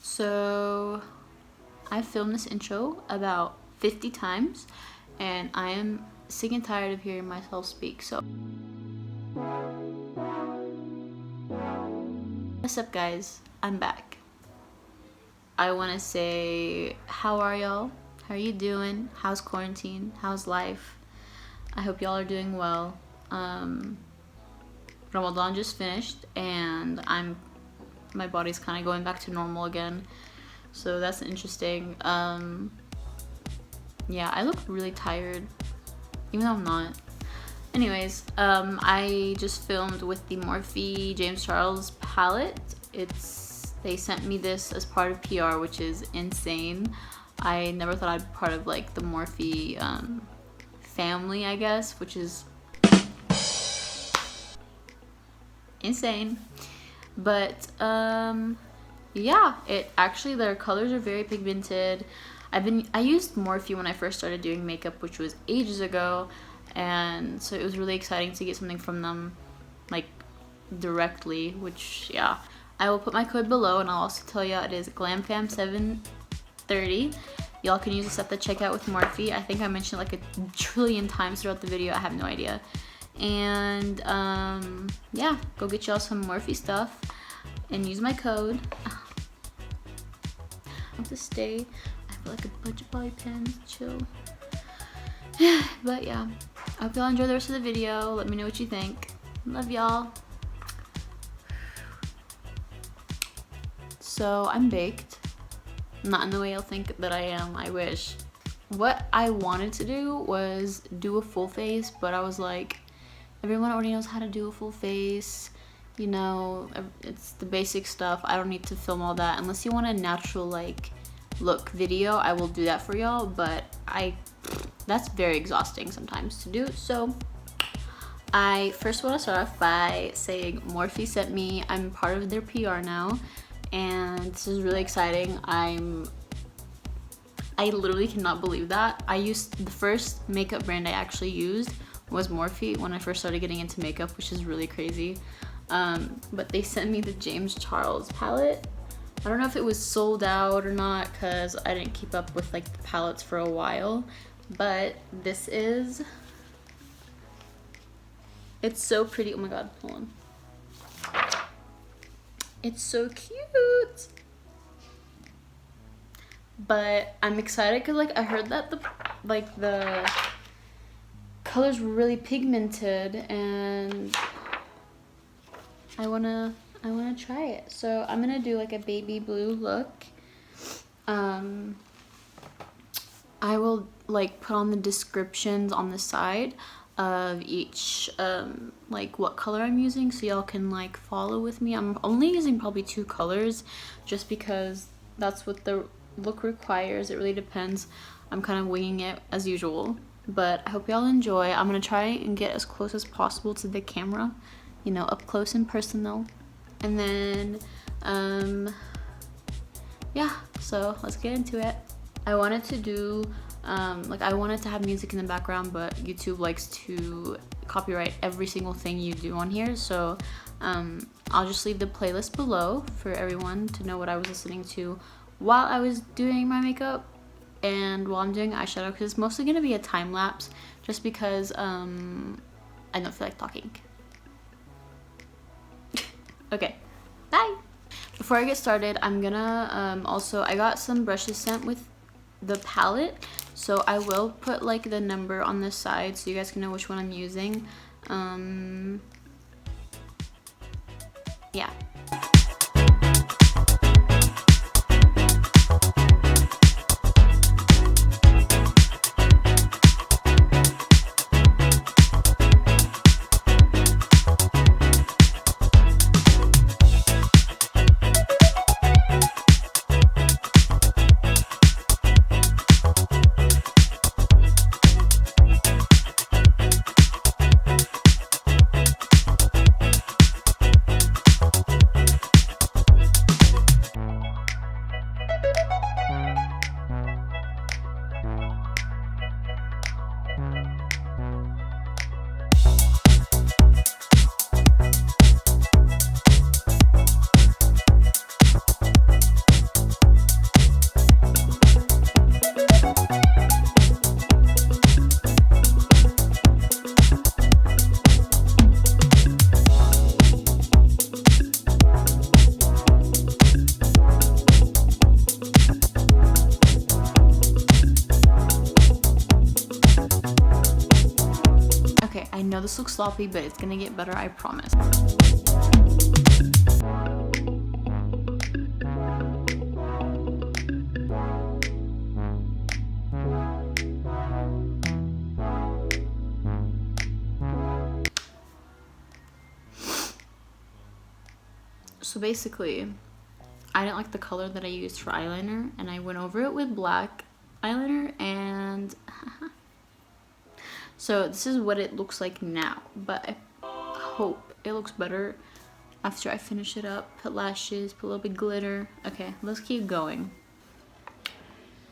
So I filmed this intro about 50 times and I am sick and tired of hearing myself speak. So what's up, guys? I'm back. I want to say, how are y'all? How are you doing? How's quarantine? How's life? I hope y'all are doing well. Ramadan just finished and my body's kind of going back to normal again, so that's interesting. Yeah, I look really tired even though I'm not. Anyways, I just filmed with the Morphe James Charles palette. They sent me this as part of PR, which is insane. I never thought I'd be part of like the Morphe family, I guess, which is insane. But yeah, their colors are very pigmented. I used Morphe when I first started doing makeup, which was ages ago, and so it was really exciting to get something from them like directly, which yeah. I will put my code below, and I'll also tell you it is GlamFam730. Y'all can use this at the checkout with Morphe. I think I mentioned it like a trillion times throughout the video. I have no idea. And yeah, go get y'all some Morphe stuff and use my code. I have to stay. I have like a bunch of bobby pins. Chill. But yeah, I hope y'all enjoy the rest of the video. Let me know what you think. Love y'all. So I'm baked. Not in the way you'll think that I am. I wish. What I wanted to do was do a full face, but I was like, everyone already knows how to do a full face. You know, it's the basic stuff. I don't need to film all that. Unless you want a natural like look video, I will do that for y'all, but that's very exhausting sometimes to do. So I first want to start off by saying Morphe sent me. I'm part of their PR now, and this is really exciting. I literally cannot believe that. The first makeup brand I actually used was Morphe when I first started getting into makeup, which is really crazy. But they sent me the James Charles palette. I don't know if it was sold out or not because I didn't keep up with like the palettes for a while, but this is, it's so pretty. Oh my god, hold on. It's so cute. But I'm excited because like I heard that the color's really pigmented, and I wanna try it. So I'm gonna do like a baby blue look. I will like put on the descriptions on the side of each like what color I'm using, so y'all can like follow with me. I'm only using probably 2 colors just because that's what the look requires. It really depends. I'm kind of winging it as usual, but I hope y'all enjoy. I'm gonna try and get as close as possible to the camera, you know, up close and personal. And then yeah, so let's get into it. I wanted to do I wanted to have music in the background, but YouTube likes to copyright every single thing you do on here, so I'll just leave the playlist below for everyone to know what I was listening to while I was doing my makeup and while I'm doing eyeshadow, because it's mostly going to be a time lapse just because I don't feel like talking. Okay, bye! Before I get started, I'm gonna I got some brushes sent with the palette, so I will put like the number on the side so you guys can know which one I'm using. Yeah. this looks sloppy, but it's gonna get better, I promise. So basically, I didn't like the color that I used for eyeliner, and I went over it with black eyeliner, and so this is what it looks like now, but I hope it looks better after I finish it up. Put lashes, put a little bit of glitter. Okay, let's keep going.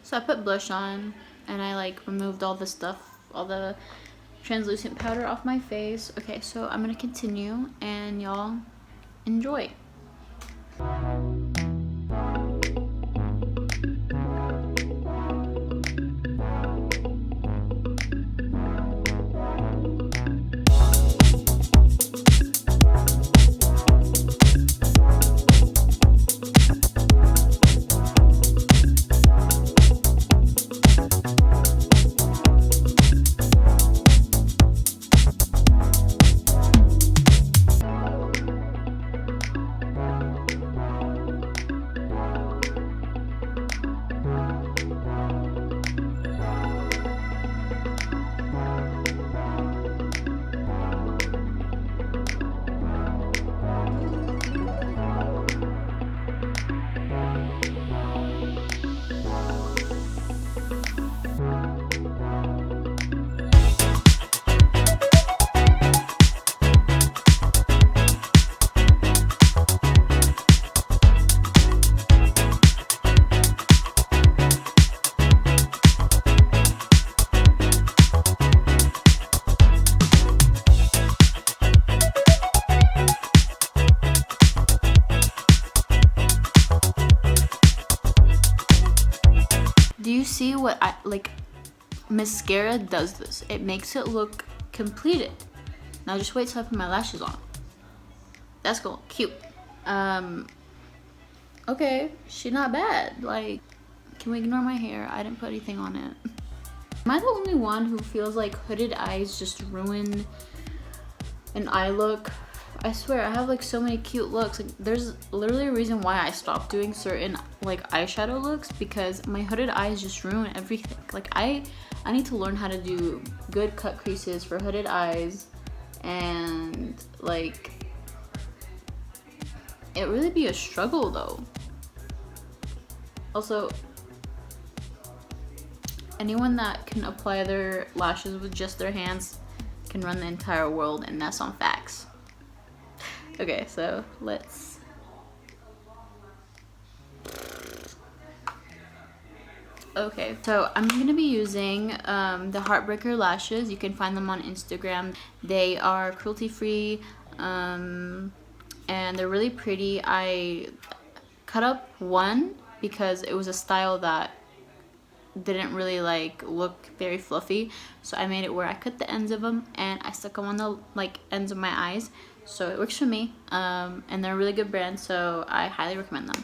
So I put blush on, and I like removed all the stuff, all the translucent powder off my face. Okay, so I'm gonna continue, and y'all enjoy. Do you see what I like? Mascara does this. It makes it look completed. Now just wait till I put my lashes on. That's cool, cute. Okay, she's not bad. Like, can we ignore my hair? I didn't put anything on it. Am I the only one who feels like hooded eyes just ruin an eye look? I swear, I have like so many cute looks. Like, there's literally a reason why I stopped doing certain like eyeshadow looks, because my hooded eyes just ruin everything. Like I need to learn how to do good cut creases for hooded eyes, and like it really be a struggle though. Also, anyone that can apply their lashes with just their hands can run the entire world, and that's on facts. Okay, so let's... Okay, so I'm going to be using the Heartbreaker lashes. You can find them on Instagram. They are cruelty-free, and they're really pretty. I cut up one because it was a style that didn't really like look very fluffy, so I made it where I cut the ends of them and I stuck them on the like ends of my eyes. So it works for me, and they're a really good brand, so I highly recommend them.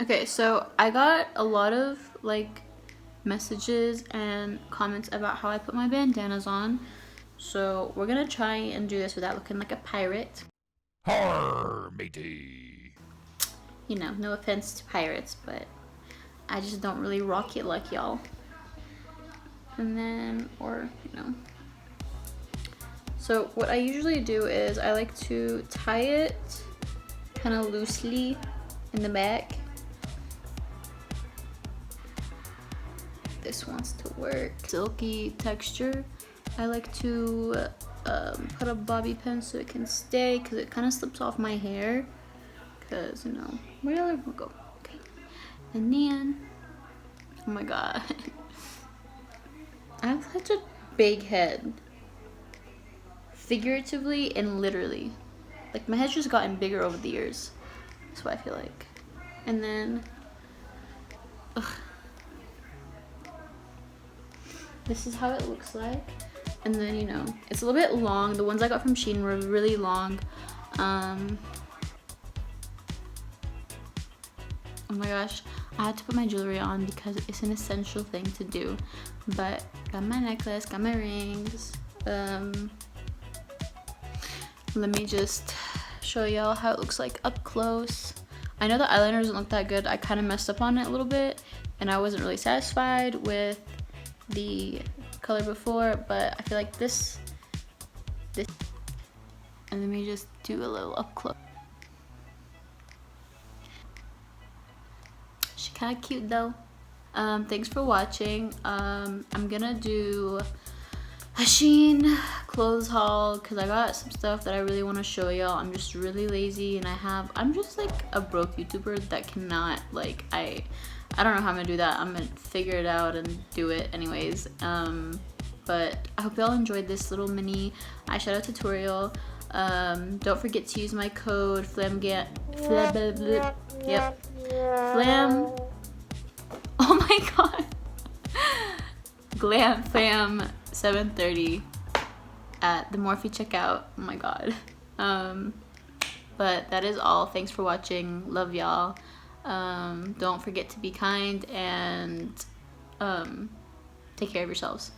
Okay, so I got a lot of like messages and comments about how I put my bandanas on, so we're gonna try and do this without looking like a pirate. Har, matey. You know, no offense to pirates, but I just don't really rock it like y'all. And then, or you know. So what I usually do is I like to tie it kind of loosely in the back. This wants to work. Silky texture. I like to put a bobby pin so it can stay, because it kind of slips off my hair. Because, you know, where the other one go? Okay. And then, oh my god. I have such a big head. Figuratively and literally. Like, my head's just gotten bigger over the years. That's what I feel like. And then, ugh. This is how it looks like. And then, you know, it's a little bit long. The ones I got from Shein were really long. Oh my gosh, I had to put my jewelry on because it's an essential thing to do. But got my necklace, got my rings. Let me just show y'all how it looks like up close. I know the eyeliner doesn't look that good. I kind of messed up on it a little bit and I wasn't really satisfied with the color before, but I feel like this, and let me just do a little up close. She kind of cute though. Thanks for watching. I'm gonna do a Shein clothes haul because I got some stuff that I really want to show y'all. I'm just really lazy and I'm just like a broke YouTuber that cannot, like, I don't know how I'm gonna do that. I'm gonna figure it out and do it anyways. But I hope y'all enjoyed this little mini eyeshadow tutorial. Don't forget to use my code flam. Oh my god. GlamFam730 at the Morphe checkout. Oh my god. But that is all. Thanks for watching. Love y'all. Don't forget to be kind and take care of yourselves.